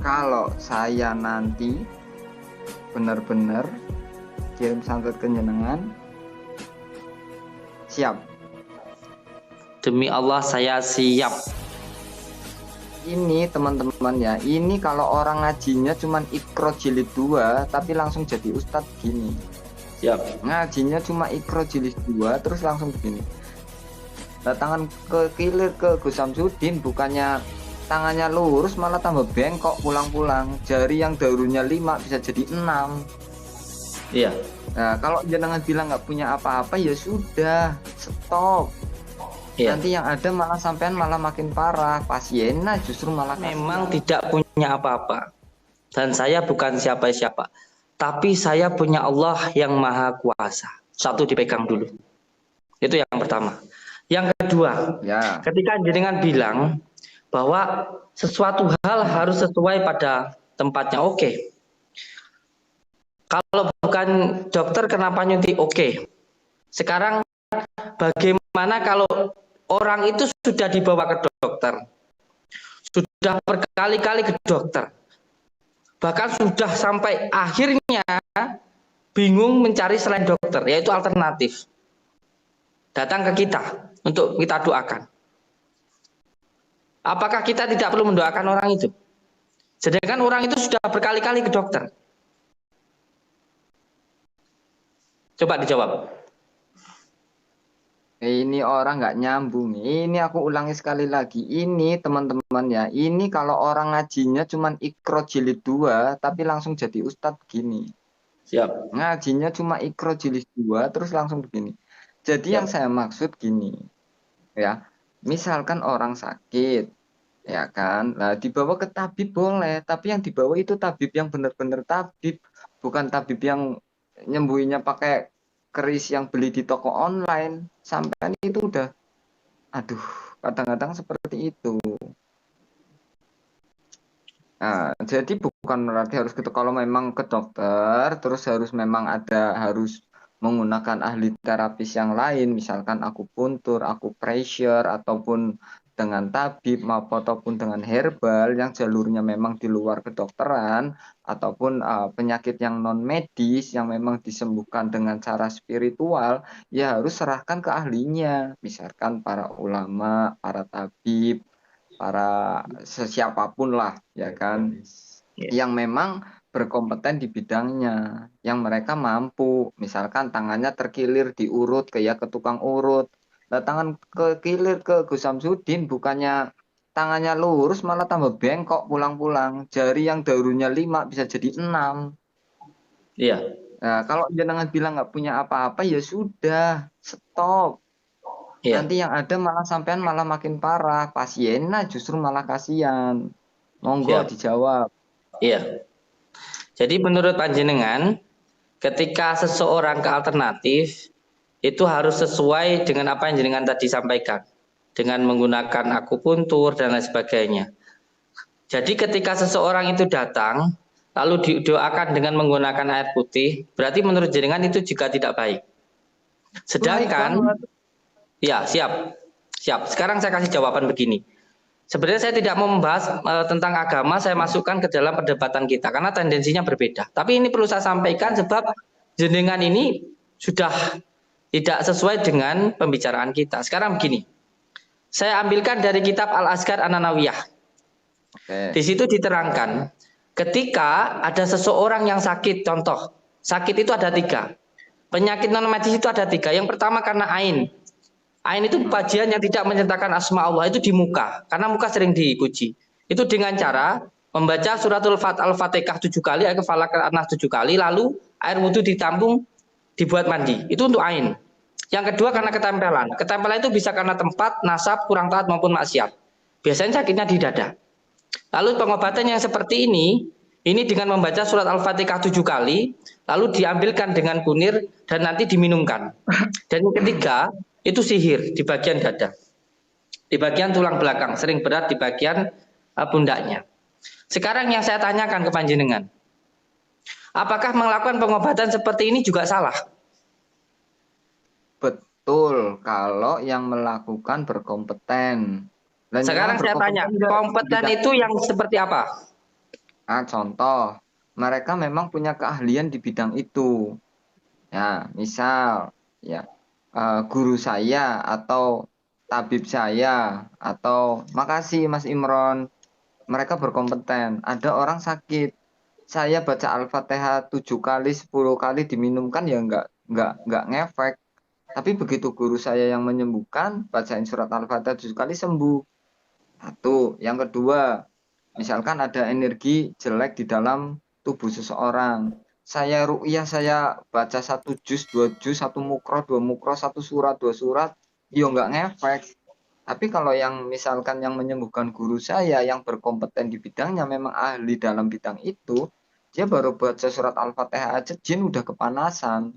Kalau saya nanti benar-benar kirim santet ke jenengan, siap. Demi Allah saya siap. Ini teman-teman ya, ini kalau orang ngajinya cuman Iqra jilid 2 tapi langsung jadi ustadz gini. Siap. Ngajinya cuma Iqra jilid 2 terus langsung begini. Tangan ke kilir ke Gus Samsudin, bukannya tangannya lurus malah tambah bengkok pulang-pulang. Jari yang darunya 5 bisa jadi 6. Iya. Nah, kalau jenengan bilang nggak punya apa-apa ya sudah, stop. Iya. Nanti yang ada malah sampean malah makin parah, pasiennya justru malah memang tidak punya apa-apa. Dan saya bukan siapa-siapa. Tapi saya punya Allah yang maha kuasa. Satu dipegang dulu. Itu yang pertama. Yang kedua, ya. ketika jenengan bilang bahwa sesuatu hal harus sesuai pada tempatnya, oke. Kalau bukan dokter kenapa nyuntik? Oke. Sekarang bagaimana kalau orang itu sudah dibawa ke dokter, sudah berkali-kali ke dokter, bahkan sudah sampai akhirnya bingung mencari selain dokter, yaitu alternatif, datang ke kita untuk kita doakan. Apakah kita tidak perlu mendoakan orang itu? Sedangkan orang itu sudah berkali-kali ke dokter. Coba dijawab. Ini orang nggak nyambung. Ini aku ulangi sekali lagi. Ini teman-teman ya. Ini kalau orang ngajinya cuman Iqra jilid 2 tapi langsung jadi ustadz gini. Siap. Ngajinya cuma Iqra jilid 2 terus langsung begini. Jadi yang saya maksud gini. Ya. Misalkan orang sakit, ya kan? Nah, dibawa ke tabib boleh, tapi yang dibawa itu tabib yang benar-benar tabib, bukan tabib yang nyembuhinya pakai keris yang beli di toko online. Sampai itu udah, aduh, kadang-kadang seperti itu. Nah, jadi bukan berarti harus gitu. Kalau memang ke dokter, terus harus memang harus menggunakan ahli terapis yang lain, misalkan akupuntur, akupressure, ataupun dengan tabib ataupun dengan herbal yang jalurnya memang di luar kedokteran, ataupun penyakit yang non medis yang memang disembuhkan dengan cara spiritual, ya harus serahkan ke ahlinya, misalkan para ulama, para tabib, para siapapun lah, ya kan, yang memang berkompeten di bidangnya, yang mereka mampu, misalkan tangannya terkilir diurut kayak ke tukang urut. Nah, tangan ke kilir ke Gus Samsudin, bukannya tangannya lurus malah tambah bengkok pulang-pulang. Jari yang darunya 5 bisa jadi 6. Iya. Nah, kalau jenengan bilang nggak punya apa-apa ya sudah, stop. Iya. Nanti yang ada malah sampean malah makin parah, pasiennya justru malah kasihan. Monggo Siap. dijawab. Iya. Jadi menurut panjenengan, ketika seseorang ke alternatif itu harus sesuai dengan apa yang jenengan tadi sampaikan, dengan menggunakan akupuntur dan lain sebagainya. Jadi ketika seseorang itu datang lalu didoakan dengan menggunakan air putih, berarti menurut jenengan itu juga tidak baik. Sedangkan ya, siap. Sekarang saya kasih jawaban begini. Sebenarnya saya tidak mau membahas tentang agama, saya masukkan ke dalam perdebatan kita karena tendensinya berbeda. Tapi ini perlu saya sampaikan sebab jenengan ini sudah tidak sesuai dengan pembicaraan kita. Sekarang begini. Saya ambilkan dari kitab Al-Azkar An-Nanawiyah. Di situ diterangkan ketika ada seseorang yang sakit, contoh, sakit itu ada 3. Penyakit non medis itu ada 3. Yang pertama karena ain. Ain itu bagian yang tidak menyertakan asma Allah itu di muka, karena muka sering dipuji. Itu dengan cara membaca suratul Al-Fatihah 7 kali, ayat Falaq An-Nas 7 kali, lalu air wudhu ditampung, dibuat mandi. Itu untuk ain. Yang kedua karena ketempelan. Ketempelan itu bisa karena tempat, nasab, kurang taat maupun maksiat. Biasanya sakitnya di dada. Lalu pengobatan yang seperti ini dengan membaca surat Al-Fatihah 7 kali, lalu diambilkan dengan kunir dan nanti diminumkan. Dan yang ketiga, itu sihir di bagian dada, di bagian tulang belakang, sering berat di bagian pundaknya. Sekarang yang saya tanyakan ke panjenengan, apakah melakukan pengobatan seperti ini juga salah? Betul, kalau yang melakukan berkompeten. Dan sekarang saya tanya, kompeten itu yang seperti apa? Nah, contoh, mereka memang punya keahlian di bidang itu. Ya, misal ya guru saya atau tabib saya atau makasih Mas Imron, mereka berkompeten. Ada orang sakit, saya baca Al-Fatihah 7 kali, 10 kali diminumkan ya nggak ngefek. Tapi begitu guru saya yang menyembuhkan, bacain surat Al-Fatihah 7 kali sembuh. Satu. Yang kedua, misalkan ada energi jelek di dalam tubuh seseorang. Saya ru'yah, saya baca 1 juz, 2 juz, 1 mukroh, 2 mukroh, 1 surat, 2 surat, yo nggak ngefek. Tapi kalau yang misalkan yang menyembuhkan guru saya yang berkompeten di bidangnya memang ahli dalam bidang itu, dia baru baca surat Al-Fatihah aja jin udah kepanasan.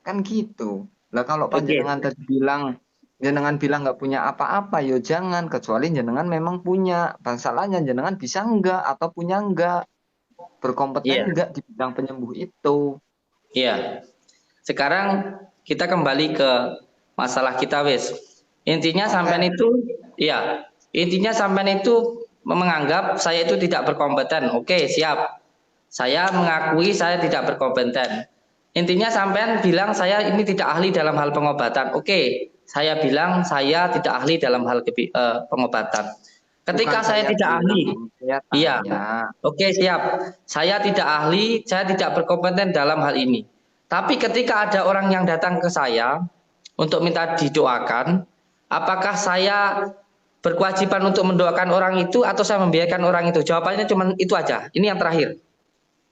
Kan gitu. Lah kalau Oke, panjenengan tadi bilang jenengan bilang nggak punya apa-apa, yo jangan kecuali jenengan memang punya. Masalahnya jenengan bisa enggak atau punya enggak, iya, berkompeten enggak di bidang penyembuh itu. iya. Sekarang kita kembali ke masalah kita wis. Intinya sampean Oke. itu, iya. Intinya sampean itu menganggap saya itu tidak berkompeten. Oke, siap. Saya mengakui saya tidak berkompeten. Intinya sampean bilang saya ini tidak ahli dalam hal pengobatan. Oke, saya bilang saya tidak ahli dalam hal pengobatan. Bukan Ketika saya saya tidak bilang, ahli, saya iya. tanya. Oke, siap. Saya tidak ahli, saya tidak berkompeten dalam hal ini. Tapi ketika ada orang yang datang ke saya untuk minta didoakan, apakah saya berkewajiban untuk mendoakan orang itu atau saya membiarkan orang itu? Jawabannya cuma itu aja. Ini yang terakhir.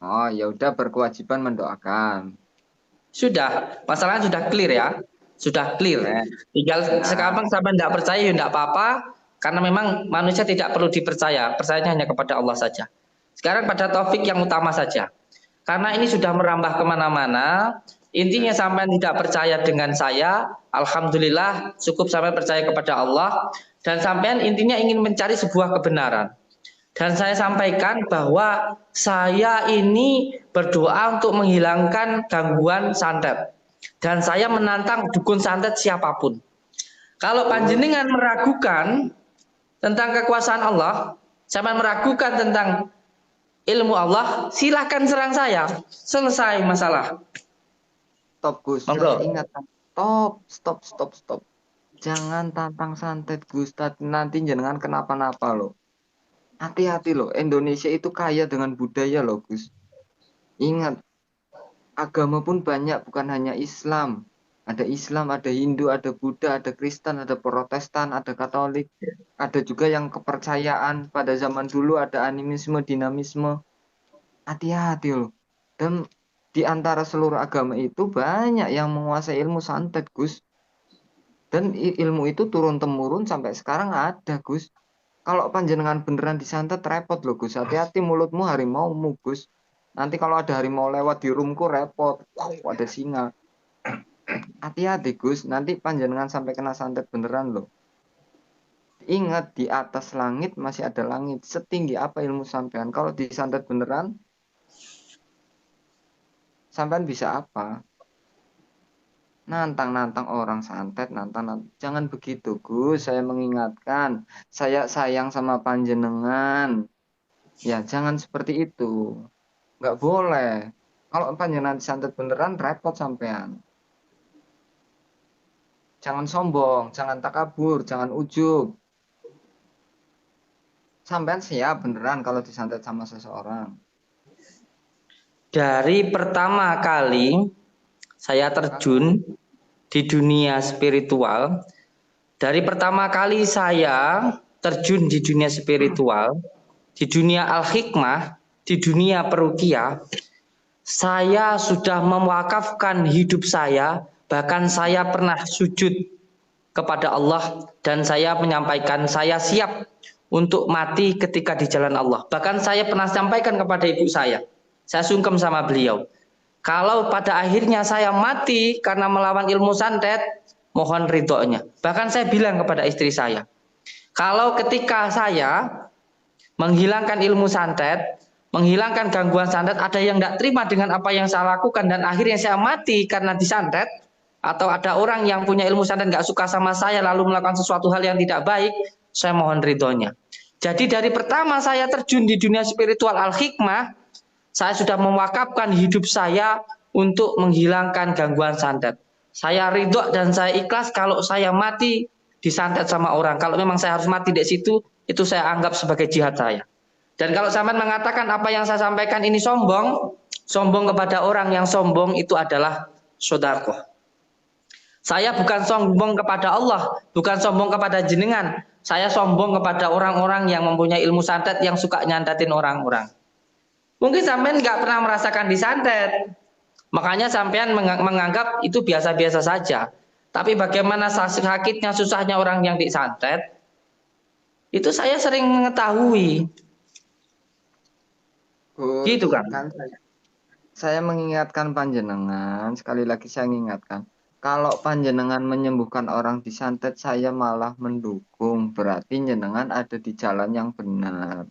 Oh, ya udah berkewajiban mendoakan. Sudah, masalahnya sudah clear ya. Sudah clear. Oke. Tinggal Siap. sekarang sampai tidak percaya ya tidak apa-apa karena memang manusia tidak perlu dipercaya. Percayanya hanya kepada Allah saja. Sekarang pada topik yang utama saja. Karena ini sudah merambah kemana-mana, intinya sampai tidak percaya dengan saya, alhamdulillah cukup sampai percaya kepada Allah dan sampai intinya ingin mencari sebuah kebenaran. Dan saya sampaikan bahwa saya ini berdoa untuk menghilangkan gangguan santet. Dan saya menantang dukun santet siapapun. Kalau Oh, panjenengan meragukan tentang kekuasaan Allah, sampai meragukan tentang ilmu Allah, silahkan serang saya. Selesai masalah. stop Gus, saya Monggo. ingatkan. Stop, stop, stop, stop. Jangan tantang santet Gus, nanti jenengan kenapa-napa loh. Hati-hati loh, Indonesia itu kaya dengan budaya loh Gus. Ingat, agama pun banyak, bukan hanya Islam. Ada Islam, ada Hindu, ada Buddha, ada Kristen, ada Protestan, ada Katolik. Ada juga yang kepercayaan pada zaman dulu ada animisme, dinamisme. Hati-hati loh. Dan di antara seluruh agama itu banyak yang menguasai ilmu santet, Gus. Dan ilmu itu turun-temurun sampai sekarang ada, Gus. Kalau panjenengan beneran disantet repot loh, Gus. Hati-hati mulutmu harimaumu, Gus. Nanti kalau ada harimau lewat di rumku repot. Wow, ada singa. Hati-hati, Gus. Nanti panjenengan sampai kena santet beneran loh. Ingat di atas langit masih ada langit. Setinggi apa ilmu sampean? Kalau disantet beneran, sampean bisa apa? Nantang-nantang orang santet, nantang-nantang. Jangan begitu, Gus. Saya mengingatkan. Saya sayang sama panjenengan. Ya, jangan seperti itu. Nggak boleh. Kalau panjenengan disantet beneran, repot sampean. Jangan sombong, jangan takabur, jangan ujub. Sampean siap beneran kalau disantet sama seseorang. Dari pertama kali saya terjun di dunia spiritual, dari pertama kali saya terjun di dunia spiritual, di dunia al-hikmah, di dunia peruqyah, saya sudah mewakafkan hidup saya, bahkan saya pernah sujud kepada Allah dan saya menyampaikan saya siap untuk mati ketika di jalan Allah. Bahkan saya pernah sampaikan kepada ibu saya sungkem sama beliau. Kalau pada akhirnya saya mati karena melawan ilmu santet, mohon ridhonya. Bahkan saya bilang kepada istri saya, kalau ketika saya menghilangkan ilmu santet, menghilangkan gangguan santet, ada yang tidak terima dengan apa yang saya lakukan dan akhirnya saya mati karena disantet, atau ada orang yang punya ilmu santet nggak suka sama saya lalu melakukan sesuatu hal yang tidak baik, saya mohon ridhonya. Jadi dari pertama saya terjun di dunia spiritual al-hikmah, saya sudah mewakafkan hidup saya untuk menghilangkan gangguan santet. Saya ridho dan saya ikhlas kalau saya mati disantet sama orang. Kalau memang saya harus mati di situ, itu saya anggap sebagai jihad saya. Dan kalau sampean mengatakan apa yang saya sampaikan ini sombong, sombong kepada orang yang sombong itu adalah sodakoh. Saya bukan sombong kepada Allah, bukan sombong kepada jenengan. Saya sombong kepada orang-orang yang mempunyai ilmu santet yang suka nyandatin orang-orang. Mungkin sampean nggak pernah merasakan disantet, makanya sampean menganggap itu biasa-biasa saja. Tapi bagaimana sakitnya, susahnya orang yang disantet, itu saya sering mengetahui. Gus, Gitu kan? kan saya mengingatkan panjenengan, sekali lagi saya mengingatkan, kalau panjenengan menyembuhkan orang disantet, saya malah mendukung, berarti jenengan ada di jalan yang benar.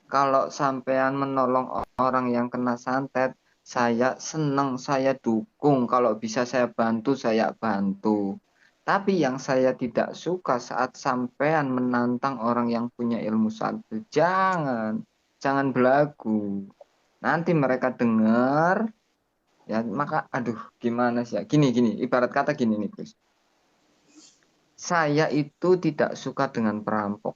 Kalau sampean menolong orang yang kena santet, saya senang, saya dukung. Kalau bisa saya bantu, saya bantu. Tapi yang saya tidak suka saat sampean menantang orang yang punya ilmu santet, jangan belagu. Nanti mereka dengar, ya maka, aduh, gimana sih ya? Gini, ibarat kata gini nih, Gus. Saya itu tidak suka dengan perampok.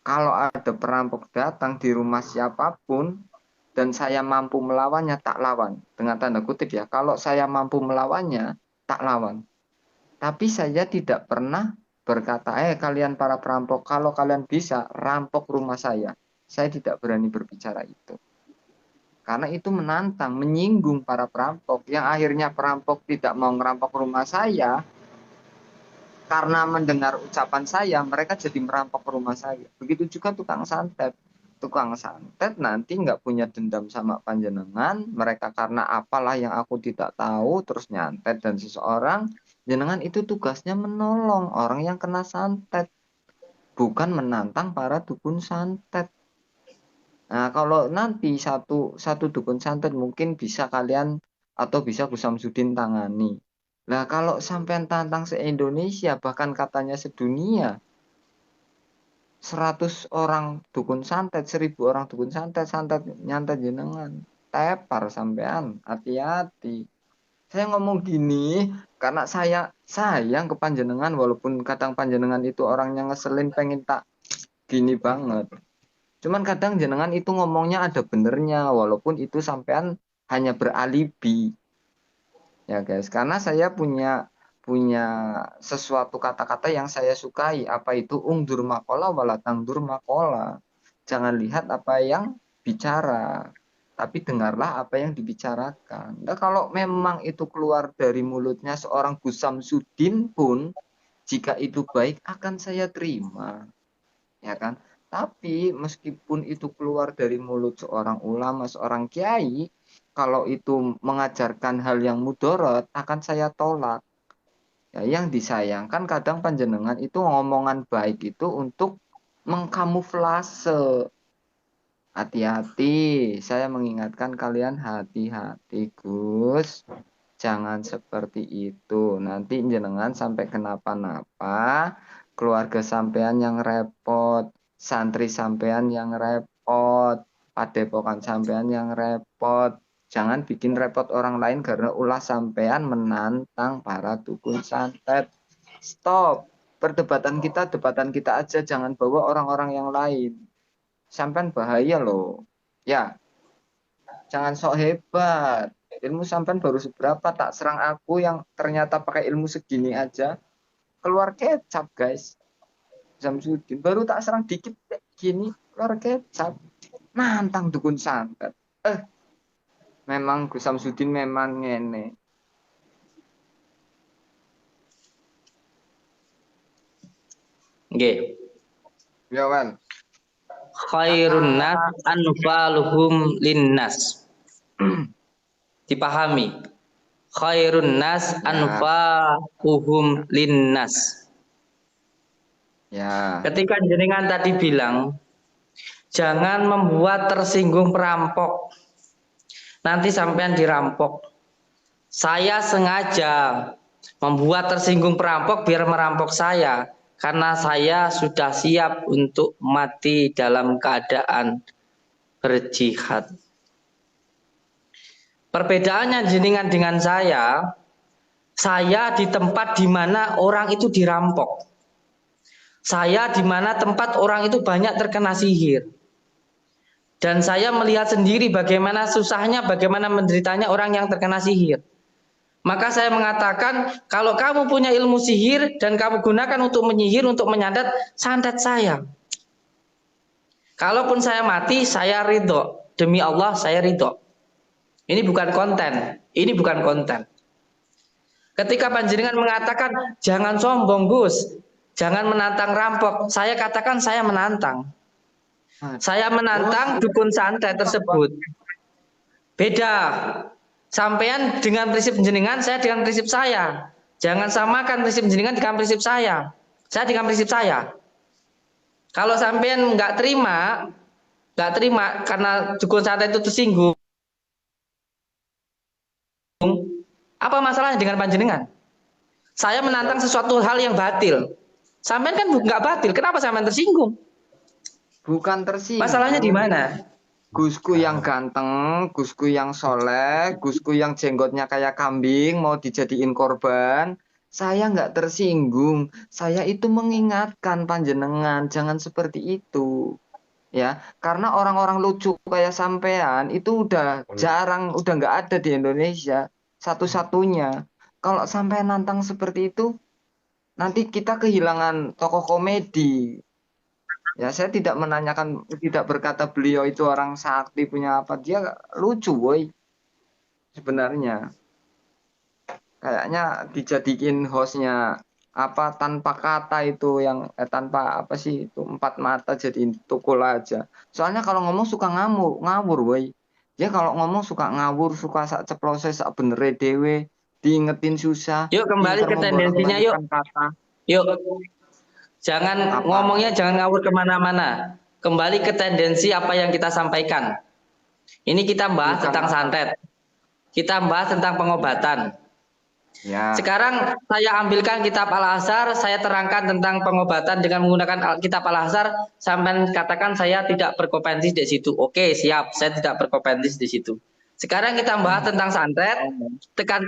Kalau ada perampok datang di rumah siapapun dan saya mampu melawannya, tak lawan. Dengan tanda kutip ya, kalau saya mampu melawannya, tak lawan. Tapi saya tidak pernah berkata, kalian para perampok, kalau kalian bisa rampok rumah saya. Saya tidak berani berbicara itu. Karena itu menantang, menyinggung para perampok. Yang akhirnya perampok tidak mau merampok rumah saya, karena mendengar ucapan saya, mereka jadi merampok rumah saya. Begitu juga tukang santet. Tukang santet nanti nggak punya dendam sama panjenengan, mereka karena apalah yang aku tidak tahu, terus nyantet dan seseorang, jenengan itu tugasnya menolong orang yang kena santet, bukan menantang para dukun santet. Nah, kalau nanti satu dukun santet mungkin bisa kalian atau bisa Gus Samsudin tangani. Nah, kalau sampean tantang se-Indonesia, bahkan katanya sedunia, 100 orang dukun santet, 1000 orang dukun santet, santet nyantet jenengan. Tepar sampean, hati-hati. Saya ngomong gini karena saya sayang ke panjenengan, walaupun kadang panjenengan itu orangnya ngeselin, pengen tak gini banget. Cuman kadang jenengan itu ngomongnya ada benernya, walaupun itu sampean hanya beralibi. Ya guys, karena saya punya sesuatu kata-kata yang saya sukai, apa itu ungdur makola walatangdur makola. Jangan lihat apa yang bicara, tapi dengarlah apa yang dibicarakan. Nah, kalau memang itu keluar dari mulutnya seorang Gus Samsudin pun, jika itu baik akan saya terima, ya kan? Tapi meskipun itu keluar dari mulut seorang ulama, seorang kiai, kalau itu mengajarkan hal yang mudorot, akan saya tolak. Ya, yang disayangkan kadang panjenengan itu ngomongan baik itu untuk mengkamuflase. Hati-hati, saya mengingatkan kalian hati-hati, Gus. Jangan seperti itu. Nanti jenengan sampai kenapa-napa, keluarga sampean yang repot, santri sampean yang repot, padepokan sampean yang repot. Jangan bikin repot orang lain karena ulah sampean menantang para dukun santet. Stop. Perdebatan kita, debatan kita aja, jangan bawa orang-orang yang lain. Sampean bahaya loh. Ya, jangan sok hebat. Ilmu sampean baru seberapa, tak serang aku yang ternyata pakai ilmu segini aja. Keluar kecap, guys. Samsudin baru tak serang dikit gini, keluar kecap. Nantang dukun santet. Memang Gus Samsudin memang ngene. Nggih. Ya, Wan. Khairun nas anfaluhum linnas. Dipahami. Khairun nas Ya, anfaluhum linnas. ya. Ketika jenengan tadi bilang, jangan membuat tersinggung perampok. Nanti sampean dirampok. Saya sengaja membuat tersinggung perampok biar merampok saya. karena saya sudah siap untuk mati dalam keadaan berjihad. Perbedaannya jenengan dengan saya di tempat di mana orang itu dirampok. Saya di mana tempat orang itu banyak terkena sihir. Dan saya melihat sendiri bagaimana susahnya, bagaimana menderitanya orang yang terkena sihir. Maka saya mengatakan, kalau kamu punya ilmu sihir dan kamu gunakan untuk menyihir, untuk menyandat, sandat saya. Kalaupun saya mati, saya ridho. Demi Allah, saya ridho. Ini bukan konten. Ini bukan konten. Ketika panjenengan mengatakan, jangan sombong Gus, jangan menantang rampok. Saya katakan saya menantang. Saya menantang dukun santet tersebut. Beda. Sampean dengan prinsip jenengan, saya dengan prinsip saya. Jangan samakan prinsip jenengan dengan prinsip saya. Saya dengan prinsip saya. Kalau sampean nggak terima karena dukun santet itu tersinggung, apa masalahnya dengan panjenengan? Saya menantang sesuatu hal yang batil. Sampean kan nggak batil, kenapa sampean tersinggung? Bukan tersinggung. Masalahnya di mana? Gusku yang ganteng, Gusku yang soleh, Gusku yang jenggotnya kayak kambing mau dijadiin korban. Saya nggak tersinggung. Saya itu mengingatkan panjenengan jangan seperti itu. Ya, karena orang-orang lucu kayak sampean itu udah jarang, udah nggak ada di Indonesia. Satu-satunya. Kalau sampean nantang seperti itu, nanti kita kehilangan tokoh komedi. Ya, saya tidak menanyakan, tidak berkata beliau itu orang sakti punya apa. Dia lucu, boy. Sebenarnya. Kayaknya dijadiin hostnya apa tanpa kata itu yang tanpa apa sih itu empat mata jadiin tukul aja. Soalnya kalau ngomong suka ngawur, boy. Dia kalau ngomong suka ngawur, suka sak ceplose sak benere dewe, diingetin susah, Yuk kembali pinter ke tendensinya yuk. membolak-balikkan kata. Yuk. Jangan ngomongnya jangan ngawur kemana-mana. Kembali ke tendensi apa yang kita sampaikan. Ini kita bahas tentang santet. Kita bahas tentang pengobatan. Ya. Sekarang saya ambilkan kitab Al-Azhar, saya terangkan tentang pengobatan dengan menggunakan kitab Al-Azhar, sampai katakan saya tidak berkompetensi di situ. Oke, siap, saya tidak berkompetensi di situ. Sekarang kita bahas tentang santet,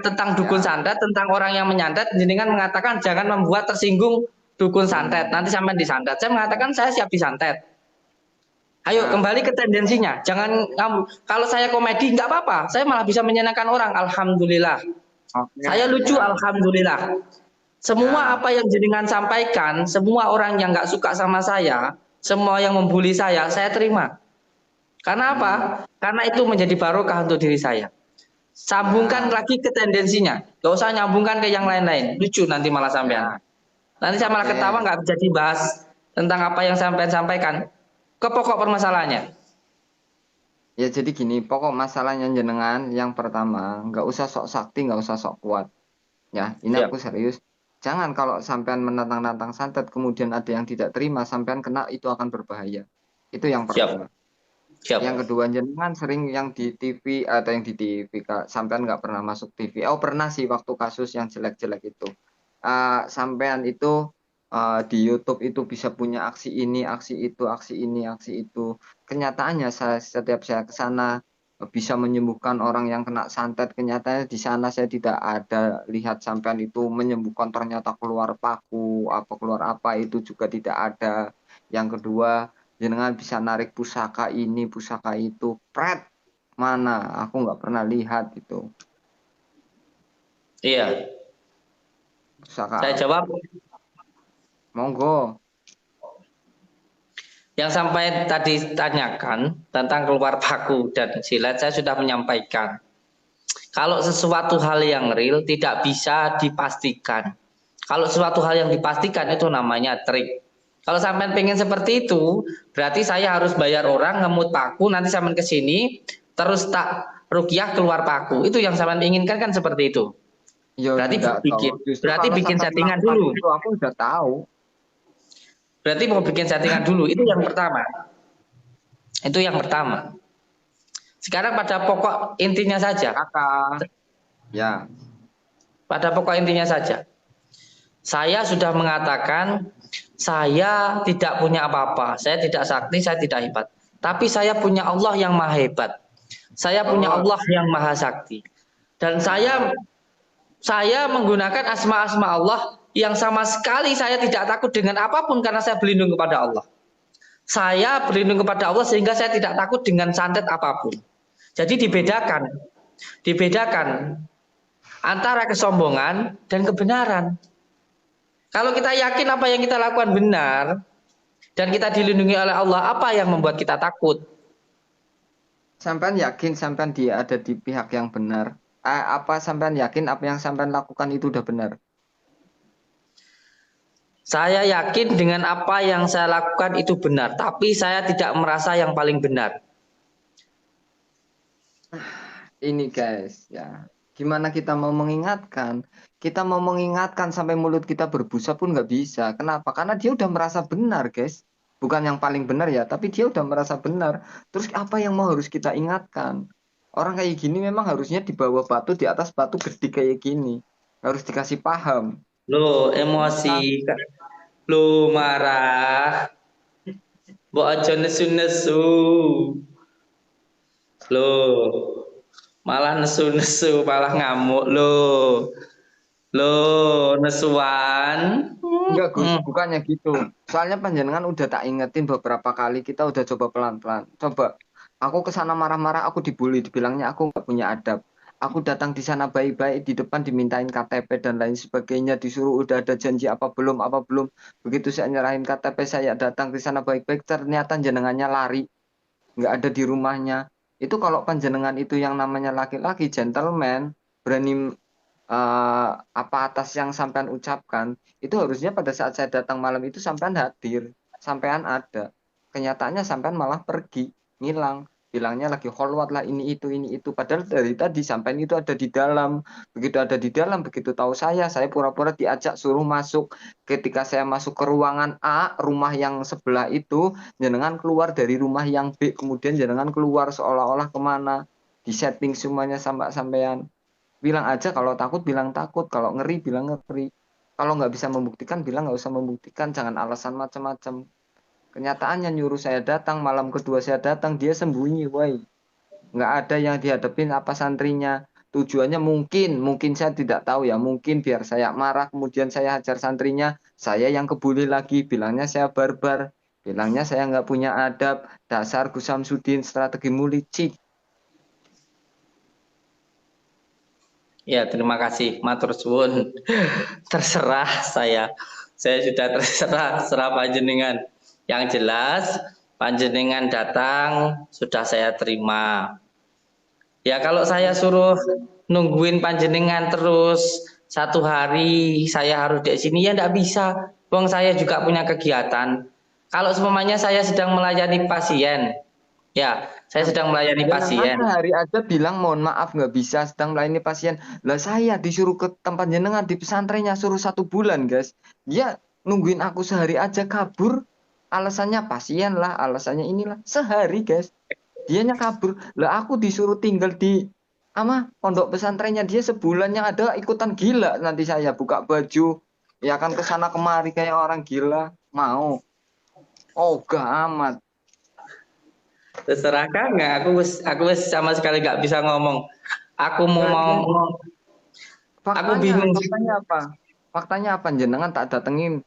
tentang dukun santet, tentang orang yang menyantet, jenengan mengatakan jangan membuat tersinggung dukun santet, nanti sampai disantet. Saya mengatakan saya siap disantet. Ayo kembali ke tendensinya, jangan kalau saya komedi nggak apa-apa, saya malah bisa menyenangkan orang, alhamdulillah. Saya lucu, alhamdulillah. Semua apa yang jenengan sampaikan, semua orang yang nggak suka sama saya, semua yang membuli saya terima. Karena apa? Karena itu menjadi barokah untuk diri saya. Sambungkan lagi ke tendensinya, nggak usah nyambungkan ke yang lain-lain. Lucu nanti malah sampean. Nanti saya malah ketawa nggak bisa dibahas tentang apa yang sampean sampaikan. Ke pokok permasalahannya. Ya jadi gini, pokok masalahnya jenengan yang pertama, nggak usah sok sakti, nggak usah sok kuat. Ya, ini aku serius. Jangan kalau sampean menantang-nantang santet, kemudian ada yang tidak terima, sampean kena, itu akan berbahaya. Itu yang pertama. Yang kedua, jenengan sering yang di TV, atau yang di TV, sampean nggak pernah masuk TV. Oh pernah sih, waktu kasus yang jelek-jelek itu. Sampean itu di YouTube itu bisa punya aksi ini, aksi itu, aksi ini, aksi itu. Kenyataannya setiap saya ke sana bisa menyembuhkan orang yang kena santet. Kenyataannya di sana saya tidak ada lihat sampean itu menyembuhkan, ternyata keluar paku, apa keluar apa itu juga tidak ada. Yang kedua, jenengan bisa narik pusaka ini, pusaka itu. Pret, mana? Aku nggak pernah lihat itu. Iya. Pusaka. Saya jawab. Monggo. Yang sampai tadi tanyakan tentang keluar paku dan silet, saya sudah menyampaikan. Kalau sesuatu hal yang real tidak bisa dipastikan. Kalau sesuatu hal yang dipastikan itu namanya trik. Kalau sampai pengen seperti itu, berarti saya harus bayar orang ngemut paku, nanti sampai ke sini, terus tak rukyah keluar paku. Itu yang sampai inginkan kan seperti itu. Yo, berarti bikin settingan dulu. Itu aku udah tahu. Berarti mau bikin settingan dulu. Itu yang pertama. Itu yang pertama. Sekarang pada pokok intinya saja. Ya. Pada pokok intinya saja. Saya sudah mengatakan saya tidak punya apa-apa, saya tidak sakti, saya tidak hebat. Tapi saya punya Allah yang maha hebat. Saya punya Oh, Allah yang maha sakti. Dan saya menggunakan asma-asma Allah yang sama sekali saya tidak takut dengan apapun karena saya berlindung kepada Allah. Saya berlindung kepada Allah sehingga saya tidak takut dengan santet apapun. Jadi dibedakan antara kesombongan dan kebenaran. Kalau kita yakin apa yang kita lakukan benar dan kita dilindungi oleh Allah, apa yang membuat kita takut? sampean yakin sampean dia ada di pihak yang benar? Apa sampean yakin apa yang sampean lakukan itu udah benar? Saya yakin dengan apa yang saya lakukan itu benar, tapi saya tidak merasa yang paling benar. Ini guys, ya. Gimana kita mau mengingatkan? Kita mau mengingatkan sampai mulut kita berbusa pun nggak bisa. Kenapa? Karena dia udah merasa benar, guys. Bukan yang paling benar ya, tapi dia udah merasa benar. Terus apa yang mau harus kita ingatkan? Orang kayak gini memang harusnya di bawah batu, di atas batu gede kayak gini. Harus dikasih paham. Lo emosi, Nah, lo marah, mbok aja nesu-nesu. Lo malah nesu-nesu, malah ngamuk lo. Lo nesuan. enggak Gus, Hmm. bukannya gitu. Soalnya panjenengan udah tak ingetin beberapa kali, kita udah coba pelan-pelan. Coba, aku ke sana marah-marah, aku dibully, dibilangnya aku nggak punya adab. Aku datang di sana baik-baik, di depan dimintain KTP dan lain sebagainya, disuruh udah ada janji apa belum, apa belum. Begitu saya nyerahin KTP, saya datang di sana baik-baik, ternyata jenengannya lari, nggak ada di rumahnya. Itu kalau panjenengan itu yang namanya laki-laki, gentleman, berani apa atas yang sampean ucapkan, itu harusnya pada saat saya datang malam itu sampean hadir, sampean ada. Kenyataannya sampean malah pergi, ngilang, bilangnya lagi holwat lah ini itu. Padahal dari tadi sampean itu ada di dalam. Begitu ada di dalam, begitu tahu saya pura-pura diajak suruh masuk. Ketika saya masuk ke ruangan A, rumah yang sebelah itu, jenengan keluar dari rumah yang B, kemudian jenengan keluar seolah-olah kemana. Di setting semuanya sampai sampean. Bilang aja kalau takut bilang takut, kalau ngeri bilang ngeri. Kalau nggak bisa membuktikan bilang nggak usah membuktikan, jangan alasan macam-macam. Kenyataannya nyuruh saya datang, malam kedua saya datang dia sembunyi, woi. Nggak ada yang dihadapin apa santrinya. Tujuannya mungkin saya tidak tahu ya, mungkin biar saya marah, kemudian saya hajar santrinya, saya yang kebuli lagi, bilangnya saya barbar, bilangnya saya nggak punya adab, dasar Gus Samsudin strategi licik. Ya, terima kasih, matur suwun. Terserah saya. Saya sudah terserah panjenengan. Yang jelas panjenengan datang sudah saya terima. Ya kalau saya suruh nungguin panjenengan terus 1 hari saya harus di sini ya enggak bisa. Wong saya juga punya kegiatan. Kalau semuanya saya sedang melayani pasien, ya saya sedang melayani Jenengan pasien. sehari aja bilang mohon maaf nggak bisa sedang melayani pasien. Lah saya disuruh ke tempat jenengan di pesantrennya suruh 1 bulan guys. Dia nungguin aku sehari aja kabur. Alasannya pasien lah, alasannya inilah. Sehari guys. Dianya kabur. Lah aku disuruh tinggal di ama pondok pesantrennya dia sebulan yang ada ikutan gila nanti saya buka baju. Ya kan ke sana kemari kayak orang gila. Mau. Oh gak amat. Terserah Kang, nggak? Aku wis sama sekali nggak bisa ngomong. Aku mau Nah, mau dia aku faktanya, bingung. faktanya apa? Faktanya apa? Jenengan tak datengin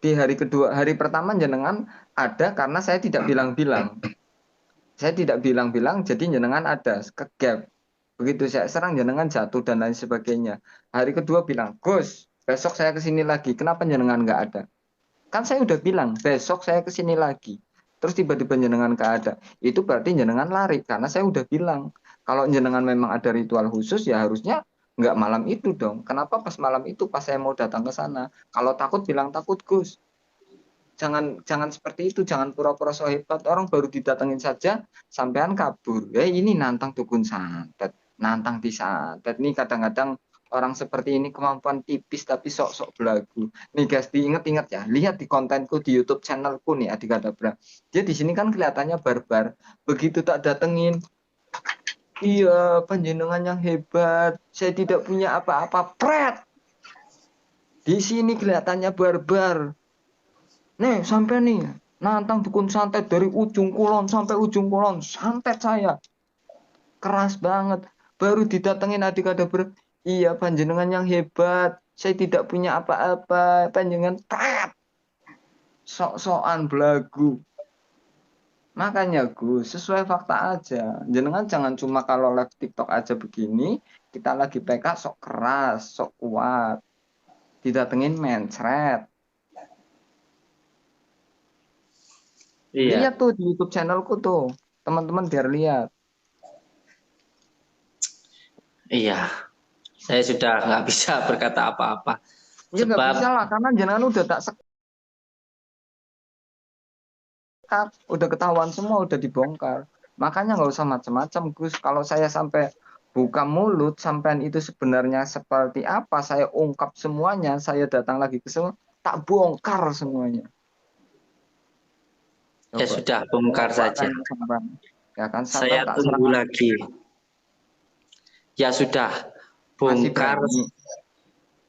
di hari kedua, hari pertama jenengan ada karena saya tidak bilang-bilang. Saya tidak bilang-bilang, jadi jenengan ada ke gap. Begitu saya serang jenengan jatuh dan lain sebagainya. Hari kedua bilang, Gus, besok saya kesini lagi. Kenapa jenengan nggak ada? Kan saya udah bilang, besok saya kesini lagi. Terus tiba-tiba jenengan nggak ada. Itu berarti jenengan lari karena saya udah bilang. Kalau jenengan memang ada ritual khusus ya harusnya nggak malam itu dong. Kenapa pas malam itu pas saya mau datang ke sana? Kalau takut bilang takut Gus. Jangan seperti itu, jangan pura-pura so hebat. Orang baru didatengin saja sampean kabur. Ini nantang dukun santet, nantang disantet. Nih kadang-kadang orang seperti ini kemampuan tipis tapi sok-sok belagu. Nih guys, diinget-inget ya. Lihat di kontenku di YouTube channelku nih Adik Kadabra. Dia di sini kan kelihatannya barbar. Begitu tak datengin, iya, panjenengan yang hebat. Saya tidak punya apa-apa. Pret. Di sini kelihatannya barbar. Nih, sampai nih nantang dukun santet dari ujung kulon sampai ujung kulon, santet saya. Keras banget. Baru didatengin adik ada iya panjenengan yang hebat. Saya tidak punya apa-apa. Panjenengan tet. Sok-sokan belagu. Makanya Gus, sesuai fakta aja. Jenengan jangan cuma kalau live TikTok aja begini, kita lagi PK sok keras, sok kuat. Didatengin mencret. Iya, Lihat tuh di YouTube channelku tuh. Teman-teman biar lihat. iya. Saya sudah nggak bisa berkata apa-apa. Ya nggak Sebab bisa lah, karena jenengan udah tak sekat. Udah ketahuan semua, udah dibongkar. Makanya nggak usah macam-macam, Gus. Kalau saya sampai buka mulut, sampean itu sebenarnya seperti apa, saya ungkap semuanya, saya datang lagi ke semua, tak bongkar semuanya. ya Coba. sudah bongkar Coba saja. kan sampean. Ya kan, sampean Saya tak tunggu serang lagi. Ya sudah masih bongkar berani.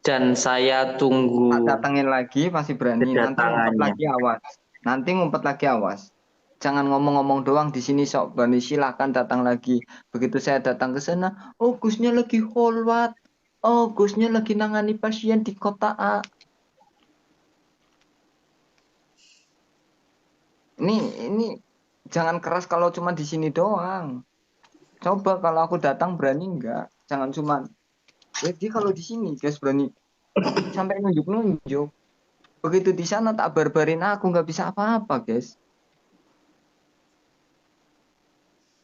dan saya tunggu Tak datengin lagi masih berani. Nanti ngumpet kedatangannya. lagi awas. Nanti ngumpet lagi awas. Jangan ngomong-ngomong doang di sini sok berani, silahkan datang lagi. Begitu saya datang ke sana, oh Gusnya lagi holwat. Oh Gusnya lagi nangani pasien di kota A. Ini jangan keras kalau cuma di sini doang. Coba kalau aku datang berani enggak? Jangan cuma jadi kalau di sini guys berani sampai nunjuk-nunjuk. Begitu di sana tak barbarin aku nggak bisa apa-apa guys.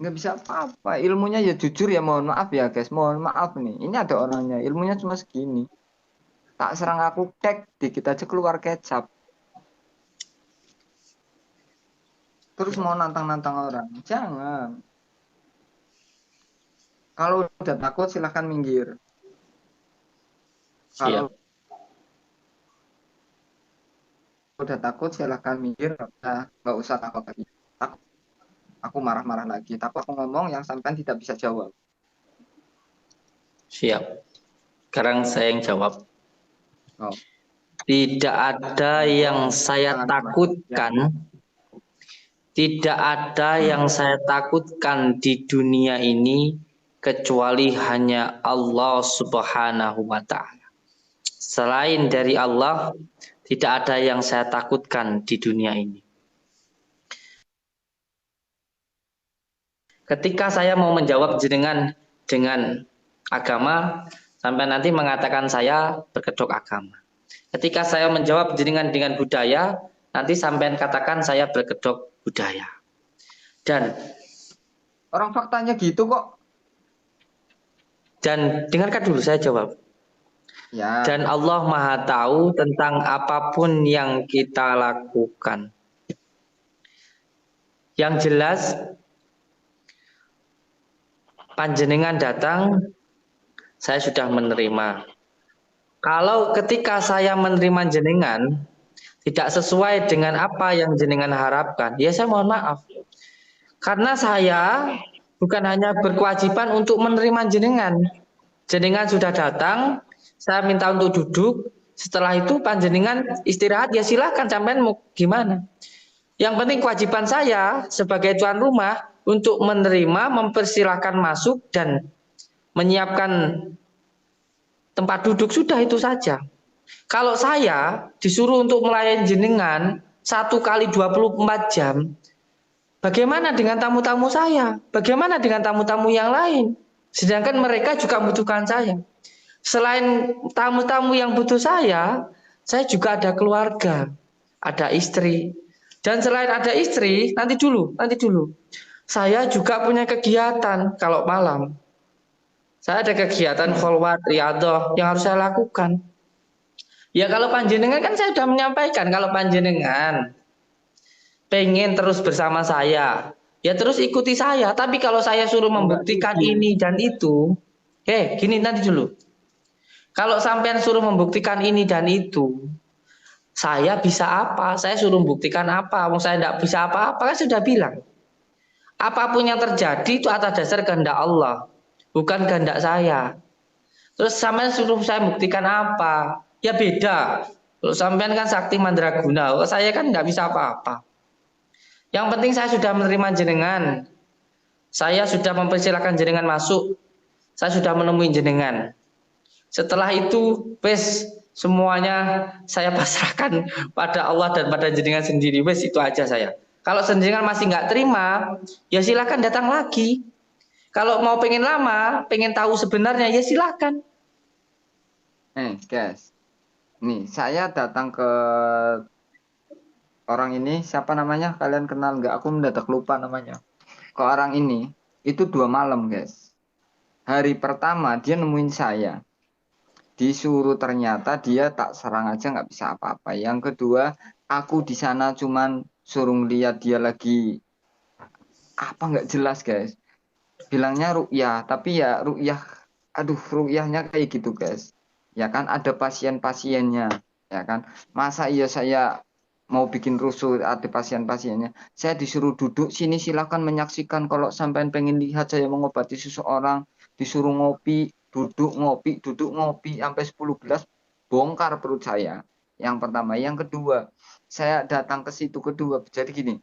Nggak bisa apa-apa. Ilmunya ya jujur ya mohon maaf ya guys. Mohon maaf nih. Ini ada orangnya. Ilmunya cuma segini. Tak serang aku tek dikit aja keluar kecap. Terus mau nantang-nantang orang. Jangan. Kalau udah takut silahkan minggir. Kalau Siap. udah takut silahkan minggir. Nggak usah takut lagi. Takut. Aku marah-marah lagi. Tapi aku ngomong yang sampean tidak bisa jawab. Siap. Sekarang saya yang jawab. Oh, Tidak ada yang saya jangan ya. takutkan. Tidak ada yang saya takutkan di dunia ini kecuali hanya Allah Subhanahu wa Ta'ala. Selain dari Allah, tidak ada yang saya takutkan di dunia ini. Ketika saya mau menjawab jenengan dengan agama, sampai nanti mengatakan saya berkedok agama. Ketika saya menjawab jenengan dengan budaya, nanti sampai katakan saya berkedok budaya. Dan Orang faktanya gitu kok. dengarkan dulu saya jawab. Ya. Dan Allah Maha tahu tentang apapun yang kita lakukan. Yang jelas panjenengan datang, saya sudah menerima. Kalau ketika saya menerima jenengan tidak sesuai dengan apa yang jenengan harapkan, ya saya mohon maaf. Karena saya bukan hanya berkewajiban untuk menerima jenengan. Jenengan sudah datang, saya minta untuk duduk. Setelah itu panjenengan istirahat, ya silahkan sampean mau gimana. Yang penting kewajiban saya sebagai tuan rumah untuk menerima, mempersilahkan masuk dan menyiapkan tempat duduk, sudah itu saja. Kalau saya disuruh untuk melayani jenengan 1 kali 24 jam, bagaimana dengan tamu-tamu saya? Bagaimana dengan tamu-tamu yang lain? Sedangkan mereka juga membutuhkan saya. Selain tamu-tamu yang butuh saya juga ada keluarga, ada istri. Dan selain ada istri, nanti dulu. Saya juga punya kegiatan kalau malam. Saya ada kegiatan kholwat, riyadhah yang harus saya lakukan. Ya kalau panjenengan kan saya sudah menyampaikan, kalau panjenengan pengen terus bersama saya, ya terus ikuti saya. Tapi kalau saya suruh Enggak membuktikan gitu. ini dan itu, gini nanti dulu. Kalau sampean suruh membuktikan ini dan itu, saya bisa apa? Saya suruh membuktikan apa? Wong saya tidak bisa apa-apa, kan sudah bilang. Apapun yang terjadi itu atas dasar kehendak Allah, bukan kehendak saya. Terus sampean suruh saya buktikan apa? Ya beda. Kalau sampean kan sakti mandraguna, kalau saya kan nggak bisa apa-apa. Yang penting saya sudah menerima jenengan, saya sudah mempersilahkan jenengan masuk, saya sudah menemui jenengan. Setelah itu, wes semuanya saya pasrahkan pada Allah dan pada jenengan sendiri. Wes itu aja saya. Kalau jenengan masih nggak terima, ya silakan datang lagi. Kalau mau pengen lama, pengen tahu sebenarnya, ya silakan. Guys, nih saya datang ke orang ini, siapa namanya? Kalian kenal nggak? Aku mendadak lupa namanya. Ke orang ini itu 2 malam, guys. Hari pertama dia nemuin saya, disuruh, ternyata dia tak serang aja nggak bisa apa-apa. Yang kedua, aku di sana cuman suruh lihat dia lagi apa nggak jelas, guys. Bilangnya rukyah, tapi ya rukyah, aduh, rukyahnya kayak gitu, guys. Ya kan ada pasien-pasiennya, ya kan. Masa iya saya mau bikin rusuh ada pasien-pasiennya. Saya disuruh duduk sini, silakan menyaksikan. Kalau sampai pengen lihat saya mengobati seseorang, disuruh ngopi, duduk ngopi sampai 10 gelas, bongkar perut saya. Yang pertama, yang kedua, saya datang ke situ kedua. Jadi gini,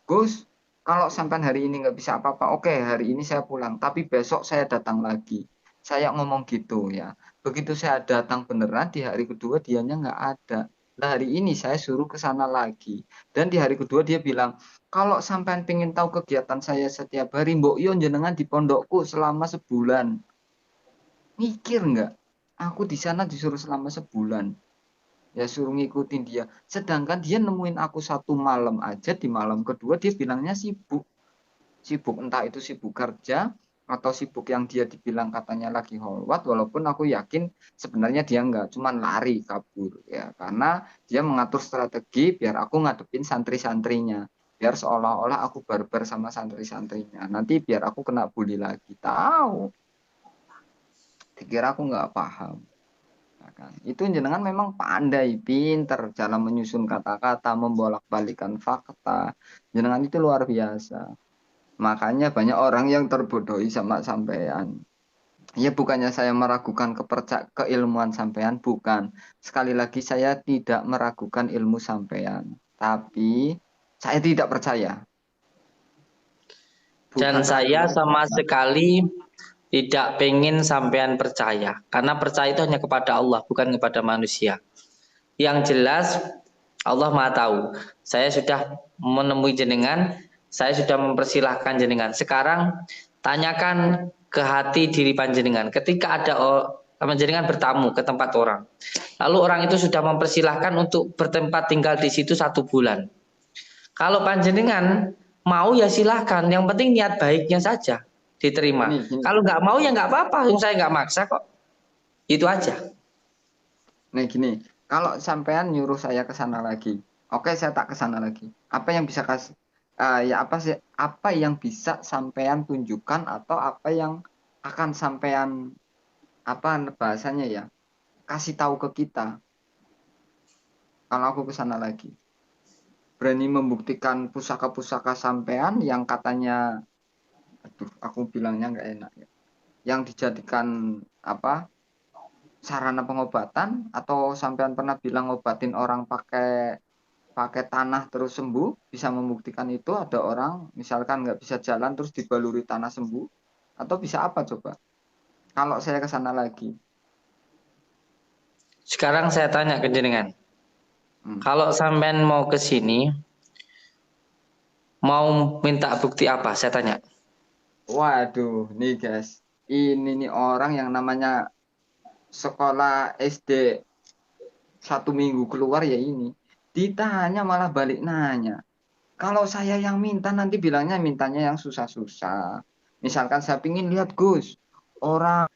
Gus, kalau sampai hari ini nggak bisa apa-apa, oke, hari ini saya pulang. Tapi besok saya datang lagi. Saya ngomong gitu ya. Begitu saya datang beneran, di hari kedua dianya nggak ada. Nah, hari ini saya suruh ke sana lagi. Dan di hari kedua dia bilang, kalau sampean pengen tahu kegiatan saya setiap hari, Mbok Yon jenengan di pondokku selama sebulan. Mikir nggak? Aku di sana disuruh selama sebulan. Ya suruh ngikutin dia. Sedangkan dia nemuin aku 1 malam aja, di malam kedua dia bilangnya sibuk. Sibuk entah itu sibuk kerja atau sibuk yang dia dibilang katanya lagi holwat, walaupun aku yakin sebenarnya dia enggak, cuman lari kabur ya, karena dia mengatur strategi biar aku ngadepin santri-santrinya, biar seolah-olah aku barbar sama santri-santrinya, nanti biar aku kena bully lagi. Tahu, dikira aku nggak paham. Ya kan? Itu jenengan memang pandai, pinter dalam menyusun kata-kata, membolak-balikan fakta. Jenengan itu luar biasa. Makanya banyak orang yang terbodohi sama sampean. Ya bukannya saya meragukan keilmuan sampean, bukan. Sekali lagi saya tidak meragukan ilmu sampean. Tapi saya tidak percaya. Dan Bukan ragu saya lagi. sama sekali tidak pengen sampean percaya. Karena percaya itu hanya kepada Allah, bukan kepada manusia. Yang jelas Allah Maha tahu. Saya sudah menemui jenengan, saya sudah mempersilahkan jenengan. Sekarang tanyakan ke hati diri panjenengan. Ketika ada panjenengan bertamu ke tempat orang, lalu orang itu sudah mempersilahkan untuk bertempat tinggal di situ 1 bulan. Kalau panjenengan mau ya silahkan. Yang penting niat baiknya saja diterima. Gini, gini. Kalau nggak mau ya nggak apa-apa. Saya nggak maksa kok. Itu aja. Nih gini, kalau sampean nyuruh saya ke sana lagi, oke saya tak ke sana lagi. Apa yang bisa kasih, ya apa sih, apa yang bisa sampean tunjukkan atau apa yang akan sampean, apa bahasanya ya, kasih tahu ke kita kalau aku ke sana lagi. Berani membuktikan pusaka-pusaka sampean yang katanya, aduh, aku bilangnya nggak enak ya, yang dijadikan apa, sarana pengobatan, atau sampean pernah bilang ngobatin orang pakai pakai tanah terus sembuh, bisa membuktikan itu ada orang misalkan nggak bisa jalan terus dibaluri tanah sembuh, atau bisa apa coba kalau saya ke sana lagi. Sekarang saya tanya ke jenengan. Hmm. Kalau sampean mau ke sini, mau minta bukti apa? Saya tanya. Waduh, nih guys, ini nih orang yang namanya sekolah SD 1 minggu keluar ya ini, ditanya malah balik nanya. Kalau saya yang minta nanti bilangnya mintanya yang susah-susah. Misalkan saya pingin lihat Gus, orang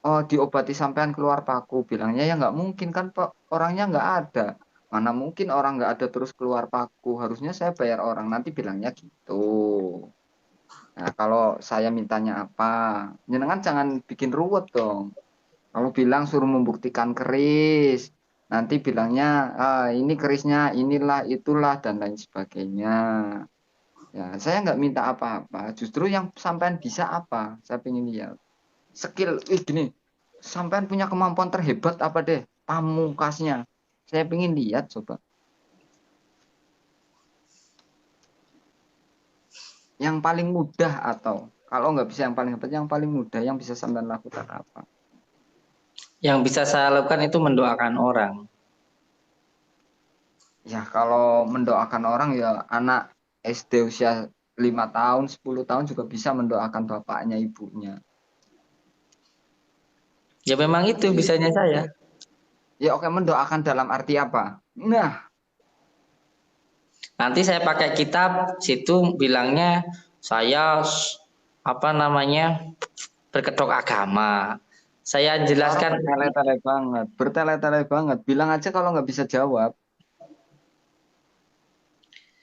diobati sampean keluar paku, bilangnya ya nggak mungkin kan Pak, orangnya nggak ada. Mana mungkin orang nggak ada terus keluar paku, harusnya saya bayar orang, nanti bilangnya gitu. Nah kalau saya mintanya apa, jenengan jangan bikin ruwet dong. Kalau bilang suruh membuktikan keris, nanti bilangnya ini kerisnya inilah itulah dan lain sebagainya. Ya, saya nggak minta apa-apa. Justru yang sampean bisa apa? Saya pengen lihat. Skill, gini, sampean punya kemampuan terhebat apa deh? pamungkasnya. Saya pengen lihat coba. Yang paling mudah atau kalau nggak bisa yang paling hebat, yang paling mudah yang bisa sampean lakukan apa? Yang bisa saya lakukan itu mendoakan orang. Ya kalau mendoakan orang ya anak SD usia 5 tahun, 10 tahun juga bisa mendoakan bapaknya, ibunya. Ya memang itu bisanya saya. Ya oke, mendoakan dalam arti apa? Nah, Nanti saya pakai kitab situ bilangnya saya apa namanya berkedok agama. Saya orang jelaskan bertele-tele banget, bertele-tele banget. Bilang aja kalau nggak bisa jawab.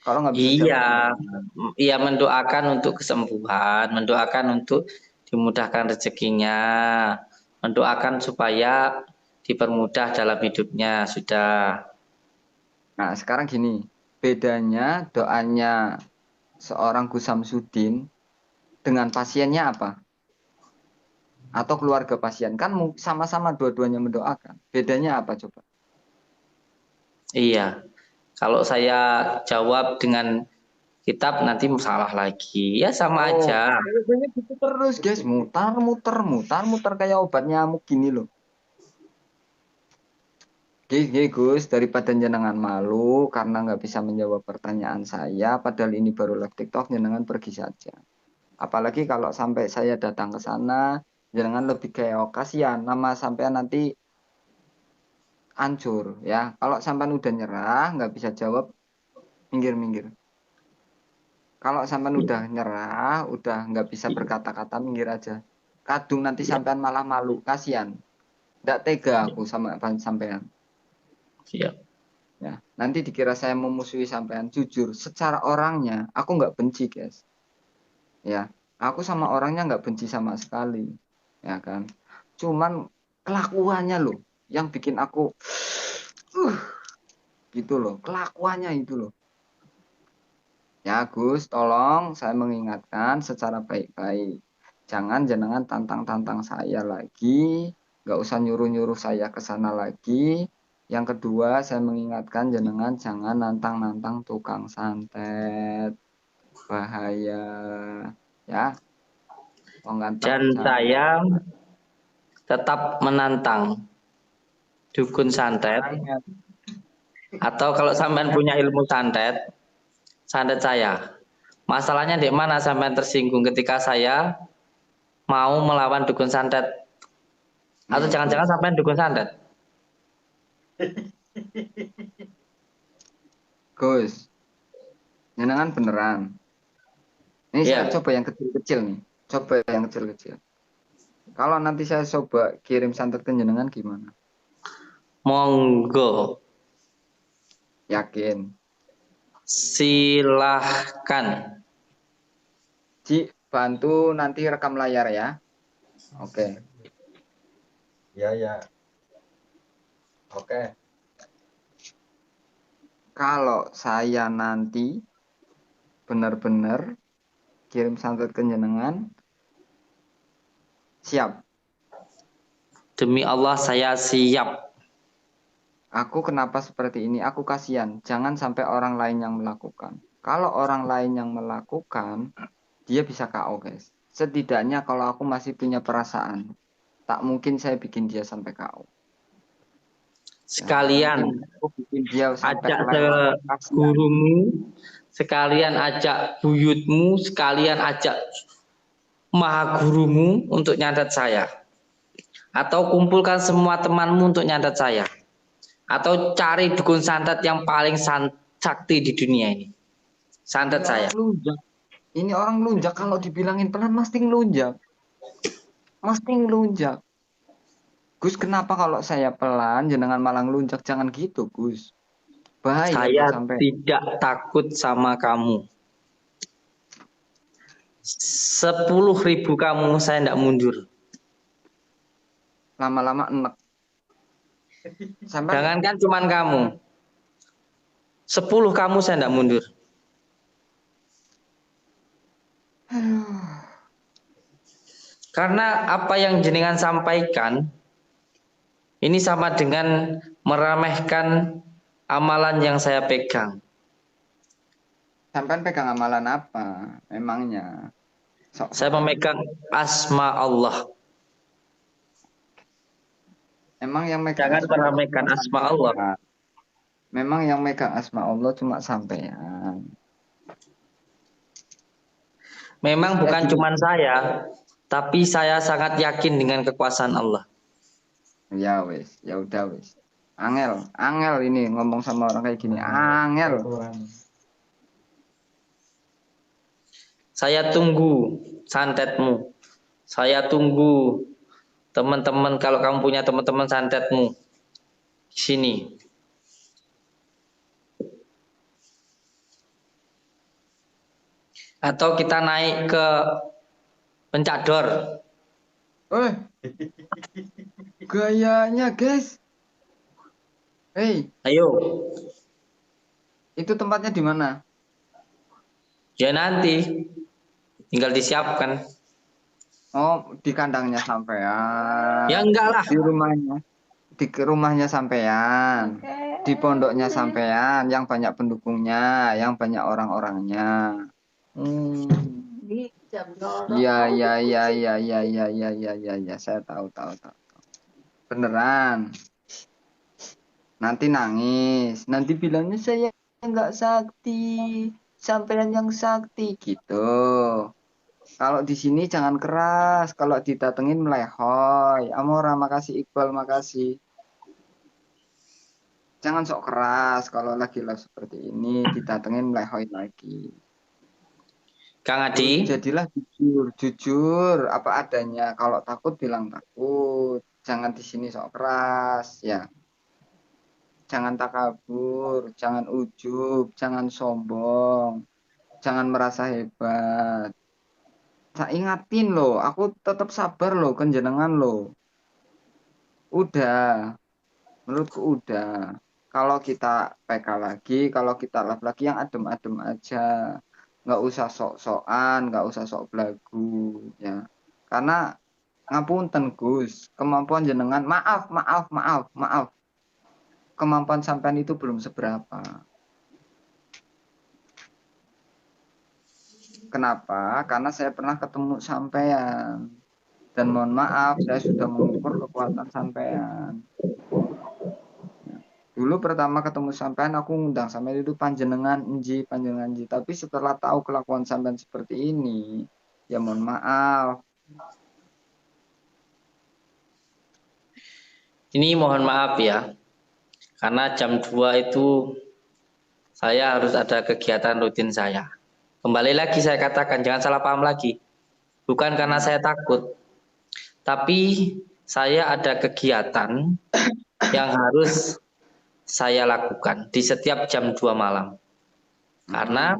Kalau nggak bisa jawab iya, gimana? iya mendoakan untuk kesembuhan, mendoakan untuk dimudahkan rezekinya, mendoakan supaya dipermudah dalam hidupnya sudah. Nah, sekarang gini, bedanya doanya seorang Gus Samsudin dengan pasiennya apa? Atau keluarga pasien kan sama-sama dua-duanya mendoakan. Bedanya apa coba? Iya, kalau saya jawab dengan kitab nanti salah lagi. Ya sama Oh, aja. jawabannya gitu terus, guys. Mutar, muter, mutar, muter kayak obat nyamuk gini loh. Gini, Gus, daripada jenengan malu karena nggak bisa menjawab pertanyaan saya, padahal ini baru live TikTok, jenengan pergi saja. Apalagi kalau sampai saya datang ke sana, jenengan lebih kayak kasihan, nama sampean nanti hancur ya. Kalau sampean udah nyerah, nggak bisa jawab, minggir-minggir. Kalau sampean udah nyerah, udah nggak bisa berkata-kata, minggir aja. Kadung nanti Ya, sampean malah malu, kasihan. Nggak tega aku sama sampean. siap. Ya, nanti dikira saya memusuhi sampean. Jujur, secara orangnya, aku nggak benci, guys. Ya, aku sama orangnya nggak benci sama sekali. Ya kan? Cuman kelakuannya loh, yang bikin aku, uh, gitu loh. Kelakuannya itu loh. Ya Gus, tolong saya mengingatkan secara baik-baik. Jangan jenengan tantang-tantang saya lagi, nggak usah nyuruh-nyuruh saya ke sana lagi. Yang kedua, saya mengingatkan jenengan jangan nantang-nantang tukang santet, bahaya. Ya, oh nganteng Dan jangan. saya tetap menantang dukun santet Jangan. atau kalau sampean punya ilmu santet, santet saya. Masalahnya di mana sampean tersinggung ketika saya mau melawan dukun santet atau Nih jangan-jangan Gus, sampean dukun santet? Gus, jenengan beneran. Ini saya Iya, coba yang kecil-kecil nih. Coba yang kecil-kecil. Kalau nanti saya coba kirim santet ke jenengan gimana? monggo. Yakin. Silahkan. Ci, bantu nanti rekam layar ya. Oke. Ya, ya. Oke. Kalau saya nanti benar-benar kirim santet ke jenengan, siap. Demi Allah saya siap. Aku kenapa seperti ini? Aku kasihan. Jangan sampai orang lain yang melakukan. Kalau orang lain yang melakukan, dia bisa KO, guys. Setidaknya kalau aku masih punya perasaan, tak mungkin saya bikin dia sampai KO. Ya, tak Sekalian mungkin aku bikin dia sampai ajak lewat. Kasihan. gurumu, sekalian ajak buyutmu, sekalian ajak maha gurumu untuk nyantet saya. Atau kumpulkan semua temanmu untuk nyantet saya. Atau cari dukun santet yang paling sakti di dunia ini. Ini Santet orang saya. lunjak. Ini orang lunjak kalau dibilangin pelan mesti ngelunjak. Mesti ngelunjak. Gus, kenapa kalau saya pelan jenengan malah ngelunjak? Jangan gitu, Gus. Bahaya Saya buat sampai tidak takut sama kamu. 10.000 kamu saya tidak mundur. lama-lama enek. Sampai Jangankan cuman kamu. 10 kamu saya tidak mundur. Karena apa yang jenengan sampaikan Ini sama dengan meremehkan amalan yang saya pegang. Sampean pegang amalan apa? Memangnya? Saya Sok-sokan. memegang asma Allah. Emang yang megang Jangan asma Allah meremehkan cuma asma Allah. sampean. Memang yang megang asma Allah cuma sampean. Memang Ya bukan gini. cuma saya, tapi saya sangat yakin dengan kekuasaan Allah. Ya wes, ya udah wes. Angel, angel ini ngomong sama orang kayak gini. Angel. Saya tunggu santetmu. Saya tunggu teman-teman, kalau kamu punya teman-teman santetmu di sini. Atau kita naik ke Pencador. Eh, gayanya guys. Hei, Ayo. itu tempatnya di mana? Ya nanti tinggal disiapkan. Oh, di kandangnya Ya sampean. enggak lah. Di rumahnya. Di rumahnya sampean. Di pondoknya sampean yang banyak pendukungnya, yang banyak orang-orangnya. Hmm. Iya, iya, iya, iya, iya, iya, iya, iya, iya, ya. Saya tahu, tahu, tahu. Beneran. Nanti nangis. Nanti bilangnya saya nggak sakti. Sampean yang sakti gitu. Kalau di sini jangan keras. Kalau didatengin melehoy. Amora, makasih Iqbal, makasih. Jangan sok keras. Kalau lagi live seperti ini, didatengin melehoy lagi. Kang Adi, Jadilah jujur, jujur apa adanya. Kalau takut bilang takut. Jangan di sini sok keras, ya. Jangan takabur, jangan ujub, jangan sombong, jangan merasa hebat. Saya ingatin loh, aku tetap sabar loh, kenjenengan loh. Udah, menurutku udah. Kalau kita PK lagi, kalau kita live lagi yang adem-adem aja. Nggak usah sok-sokan, nggak usah sok belagu, ya. Karena ngapunten Gus, kemampuan jenengan, maaf, maaf, maaf, maaf. Kemampuan sampean itu belum seberapa. Kenapa? Karena saya pernah ketemu sampean. Dan mohon maaf, saya sudah mengukur kekuatan sampean. Dulu pertama ketemu sampean, aku ngundang sampean itu panjenengan enji, panjenengan enji. Tapi setelah tahu kelakuan sampean seperti ini, ya mohon maaf. ini mohon maaf ya. Karena jam 2 itu saya harus ada kegiatan rutin saya. Kembali lagi saya katakan, jangan salah paham lagi. Bukan karena saya takut, tapi saya ada kegiatan yang harus saya lakukan di setiap jam 2 malam. Karena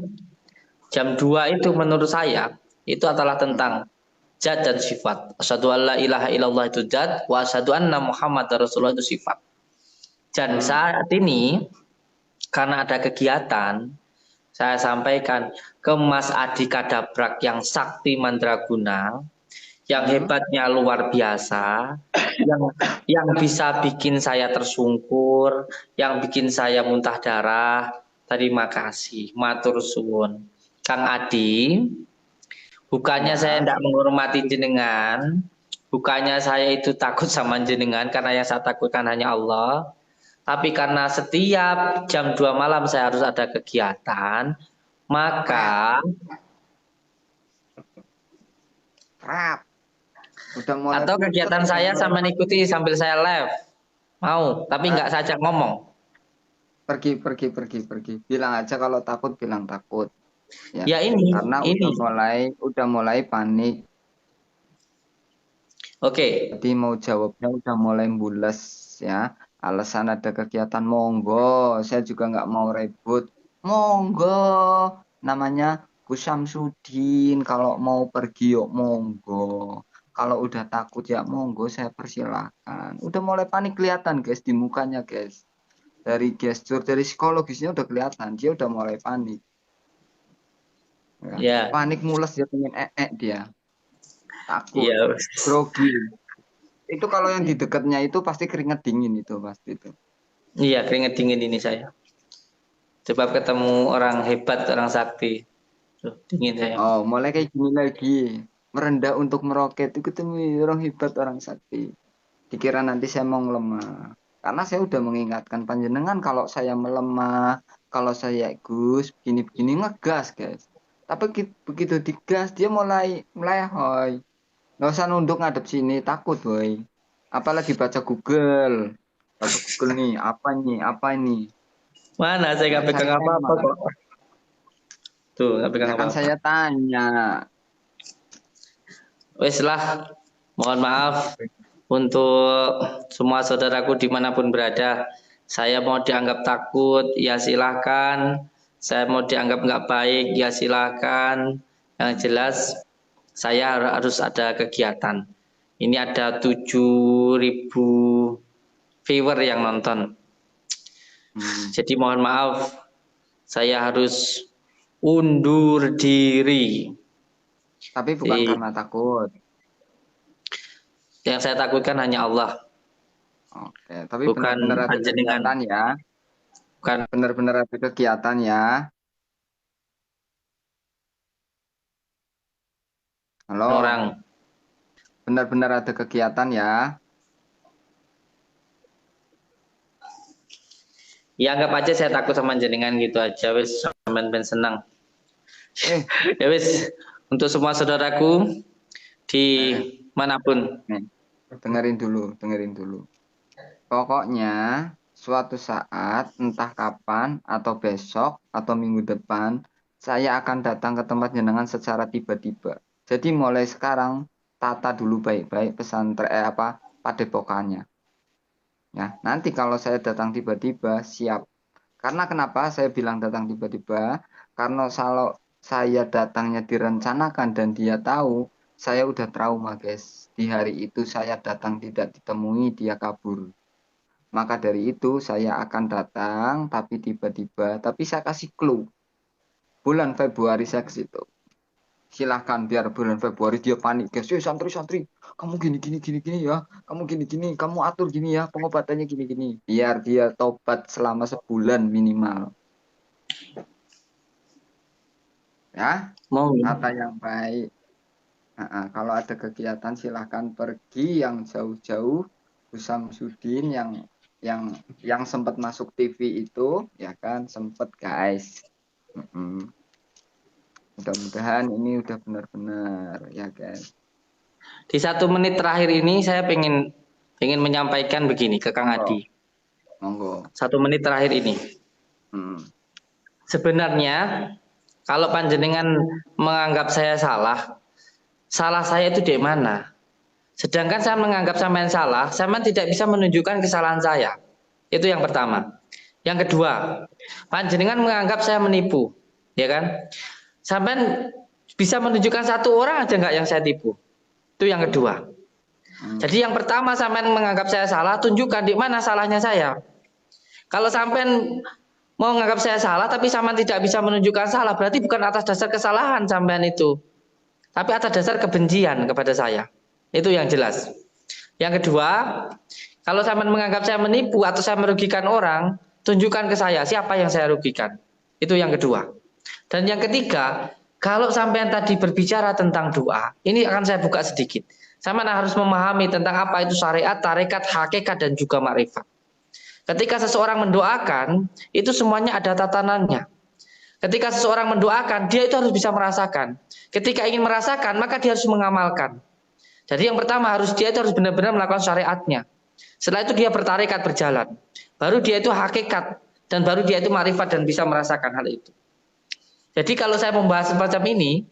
jam 2 itu menurut saya itu adalah tentang zat dan sifat. Asyhadu alla ilaha illallah itu zat, wa asyhadu anna Muhammad Rasulullah itu sifat. Dan saat ini karena ada kegiatan, saya sampaikan ke Mas Adi Kadabrak yang sakti mandraguna, yang hebatnya luar biasa, yang bisa bikin saya tersungkur, yang bikin saya muntah darah. Terima kasih, matur suwun. Kang Adi, bukannya saya tidak menghormati jenengan, bukannya saya itu takut sama jenengan karena yang saya takutkan hanya Allah. Tapi karena setiap jam 2 malam saya harus ada kegiatan, maka Rap. Udah mulai atau pucet, kegiatan udah saya mulai sama ikuti sambil saya live. Mau, tapi nggak saya ajak ngomong. pergi, pergi, pergi, pergi. Bilang aja kalau takut, bilang takut. Ya, Ya ini, karena ini. udah mulai panik. Oke, Jadi mau jawabnya udah mulai bules ya. Alasan ada kegiatan monggo, saya juga nggak mau ribut. Monggo, namanya Gus Samsudin. Kalau mau pergi yuk monggo. Kalau udah takut ya monggo, saya persilahkan. Udah mulai panik kelihatan guys di mukanya guys. Dari gestur, dari psikologisnya udah kelihatan. Dia udah mulai panik. Ya. ya, Panik mules dia pengen dia. Takut, ya. grogi. Itu kalau yang di dekatnya itu pasti keringat dingin itu pasti itu. Iya, keringet dingin ini saya. Coba ketemu orang hebat, orang sakti. Tuh, dingin saya. Oh, mulai kayak gini lagi. Merendah untuk meroket itu ketemu orang hebat, orang sakti. Dikira nanti saya mau melemah. Karena saya udah mengingatkan panjenengan kalau saya melemah, kalau saya Gus, begini-begini ngegas, guys. Tapi begitu digas dia mulai melehoi. Nggak usah nunduk ngadep sini, takut, boy. Apalagi baca Google. Baca Google nih, apa nih, apa ini. Mana saya Ya nggak pegang cari apa-apa tema. kok. Tuh, nggak Ya pegang kan apa-apa. saya tanya. Wes lah, mohon maaf untuk semua saudaraku dimanapun berada. Saya mau dianggap takut, ya silahkan. Saya mau dianggap nggak baik, ya silahkan. Yang jelas saya harus ada kegiatan. Ini ada 7.000 viewer yang nonton. Hmm. Jadi mohon maaf, saya harus undur diri. Tapi bukan Jadi, karena takut. yang saya takutkan hanya Allah, Oke, tapi bukan benar-benar ada panjenengan, kegiatan ya. bukan Benar-benar ada kegiatan ya. Halo, orang. benar-benar ada kegiatan ya. Ya anggap aja saya takut sama jenengan gitu aja, wis sampean ben senang. Eh, Ya wis, untuk semua saudaraku di eh, manapun. nih, dengerin dulu, dengerin dulu. Pokoknya suatu saat, entah kapan, atau besok, atau minggu depan, saya akan datang ke tempat jenengan secara tiba-tiba. Jadi mulai sekarang, tata dulu baik-baik pesantren padepokannya. Ya, nanti kalau saya datang tiba-tiba, siap. Karena kenapa saya bilang datang tiba-tiba? Karena kalau saya datangnya direncanakan dan dia tahu, saya udah trauma, guys. Di hari itu saya datang tidak ditemui, dia kabur. Maka dari itu saya akan datang, tapi tiba-tiba, tapi saya kasih clue. Bulan Februari saya ke situ. Silahkan biar bulan Februari dia panik, guys. Santri-santri, kamu gini gini gini gini ya, kamu gini gini, kamu atur gini ya, pengobatannya gini gini. Biar dia tobat selama sebulan minimal. Ya, Mau kata yang baik. Kalau ada kegiatan silahkan pergi yang jauh-jauh. Usam Sudin yang yang sempat masuk TV itu, ya kan, sempat guys. Mm-mm. Mudah-mudahan ini udah benar-benar ya kan. di 1 menit terakhir ini saya pengen menyampaikan begini ke Kang Monggo, Adi. monggo. 1 menit terakhir ini. Mm. Sebenarnya kalau panjenengan menganggap saya salah, salah saya itu di mana? Sedangkan saya menganggap sampean salah, sampean tidak bisa menunjukkan kesalahan saya. Itu yang pertama. Yang kedua, panjenengan menganggap saya menipu, ya kan? Sampean bisa menunjukkan satu orang aja nggak yang saya tipu. Itu yang kedua. Mm. Jadi yang pertama sampean menganggap saya salah, tunjukkan di mana salahnya saya. Kalau sampean mau menganggap saya salah tapi sampean tidak bisa menunjukkan salah, berarti bukan atas dasar kesalahan sampean itu, tapi atas dasar kebencian kepada saya. Itu yang jelas. Yang kedua, kalau sampean menganggap saya menipu atau saya merugikan orang, tunjukkan ke saya siapa yang saya rugikan. Itu yang kedua. Dan yang ketiga, kalau sampean tadi berbicara tentang doa, ini akan saya buka sedikit. Sampean harus memahami tentang apa itu syariat, tarekat, hakikat, dan juga makrifat. Ketika seseorang mendoakan, itu semuanya ada tatanannya. Ketika seseorang mendoakan, dia itu harus bisa merasakan. Ketika ingin merasakan, maka dia harus mengamalkan. Jadi yang pertama dia itu harus benar-benar melakukan syariatnya. Setelah itu dia bertarekat berjalan. Baru dia itu hakikat dan baru dia itu marifat dan bisa merasakan hal itu. Jadi kalau saya membahas semacam ini,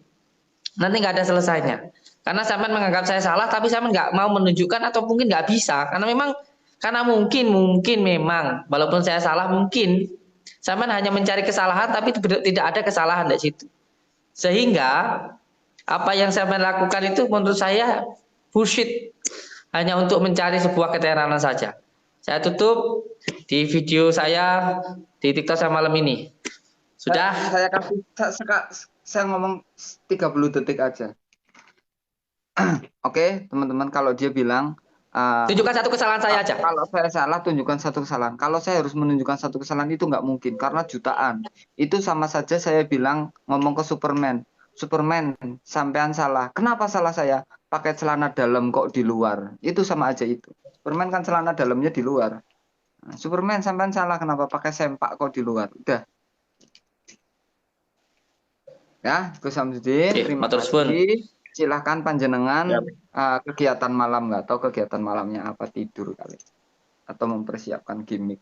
nanti nggak ada selesainya. Karena sampean menganggap saya salah, tapi sampean nggak mau menunjukkan atau mungkin nggak bisa. Karena mungkin memang, walaupun saya salah mungkin, sampean hanya mencari kesalahan, tapi tidak ada kesalahan di situ. Sehingga apa yang sampean lakukan itu menurut saya bullshit, hanya untuk mencari sebuah keteranan saja. Saya tutup di video saya di TikTok saya malam ini. Sudah. Saya kasih saya ngomong 30 detik aja. Oke, teman-teman, kalau dia bilang Tunjukkan satu kesalahan saya aja. Kalau saya salah, tunjukkan satu kesalahan. Kalau saya harus menunjukkan satu kesalahan itu nggak mungkin karena jutaan. Itu sama saja saya bilang ngomong ke Superman. Superman, sampean salah. Kenapa salah saya? Pakai celana dalam kok di luar. Itu sama aja itu. Superman kan celana dalamnya di luar. Nah, Superman, sampean salah. Kenapa pakai sempak kok di luar? Udah. Ya, Gus Samsudin, terima kasih. Silahkan panjenengan kegiatan malam nggak tahu kegiatan malamnya apa, tidur kali atau mempersiapkan gimmick.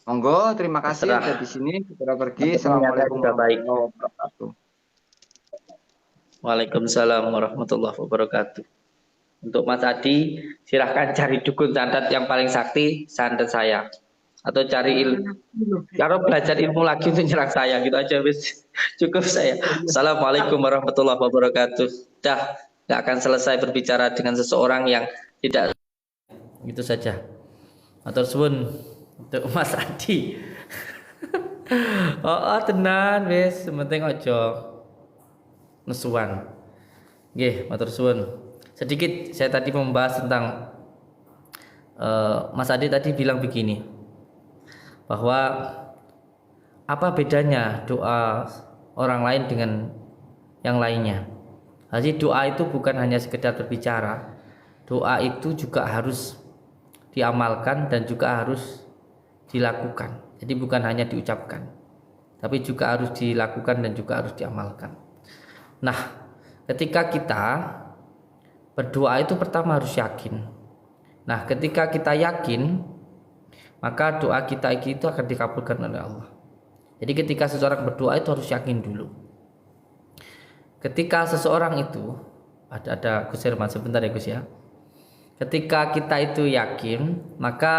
Monggo, terima kasih ada di sini. Segera pergi. Assalamualaikum warahmatullahi wabarakatuh. Waalaikumsalam warahmatullahi wabarakatuh. Untuk Mas Adi, silahkan cari dukun santet yang paling sakti, santet saya. Atau cari ilmu. Kalau belajar ilmu lagi untuk nyerang saya, gitu aja wis. Cukup saya. Assalamualaikum warahmatullahi wabarakatuh. Dah, nggak akan selesai berbicara dengan seseorang yang tidak. Itu saja. Matur suwun untuk Mas Adi. Oh, tenan wis, penting aja nesuan. Nggih, matur suwun. Sedikit saya tadi membahas tentang Mas Adi tadi bilang begini, bahwa apa bedanya doa orang lain dengan yang lainnya. Jadi doa itu bukan hanya sekedar berbicara, doa itu juga harus diamalkan dan juga harus dilakukan. Jadi bukan hanya diucapkan, tapi juga harus dilakukan dan juga harus diamalkan. Nah, ketika kita berdoa itu pertama harus yakin. Nah, ketika kita yakin, maka doa kita itu akan dikabulkan oleh Allah. Jadi ketika seseorang berdoa itu harus yakin dulu. Ketika seseorang itu ada Gus Herman sebentar ya Gus ya. Ketika kita itu yakin, maka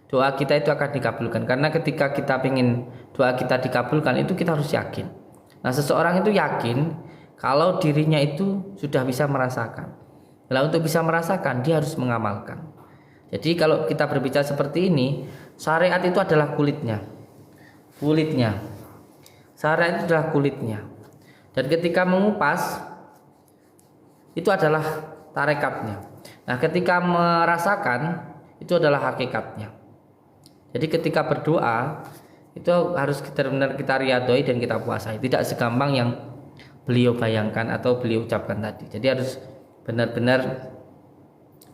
doa kita itu akan dikabulkan. Karena ketika kita ingin doa kita dikabulkan itu kita harus yakin. Nah, seseorang itu yakin kalau dirinya itu sudah bisa merasakan. Nah, untuk bisa merasakan dia harus mengamalkan. Jadi kalau kita berbicara seperti ini, syariat itu adalah kulitnya. Syariat itu adalah kulitnya. Dan ketika mengupas itu adalah tarekatnya. Nah, ketika merasakan itu adalah hakikatnya. Jadi ketika berdoa itu harus benar-benar kita riyadhoi dan kita puasai. Tidak segampang yang beliau bayangkan atau beliau ucapkan tadi. Jadi harus benar-benar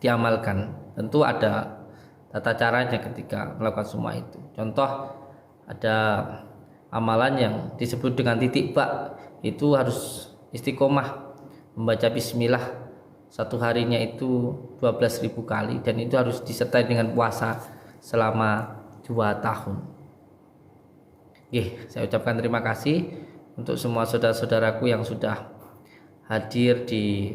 diamalkan. Tentu ada tata caranya ketika melakukan semua itu. Contoh, ada amalan yang disebut dengan titik bak, itu harus istiqomah membaca bismillah satu harinya itu 12.000 kali, dan itu harus disertai dengan puasa selama 2 tahun. Saya ucapkan terima kasih untuk semua saudara-saudaraku yang sudah hadir di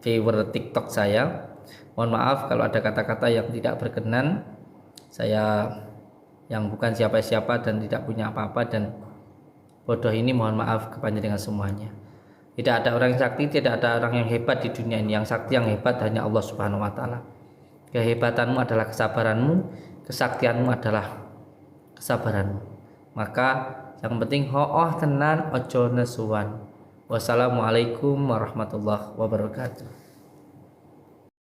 viewer TikTok saya. Mohon maaf kalau ada kata-kata yang tidak berkenan. Saya yang bukan siapa-siapa dan tidak punya apa-apa dan bodoh ini, mohon maaf kepada dengan semuanya. Tidak ada orang yang sakti, tidak ada orang yang hebat di dunia ini. Yang sakti, yang hebat hanya Allah Subhanahu wa taala. Kehebatanmu adalah kesabaranmu, kesaktianmu adalah kesabaranmu. Maka yang penting hooh tenan ojo nesuwan. Wassalamualaikum warahmatullahi wabarakatuh.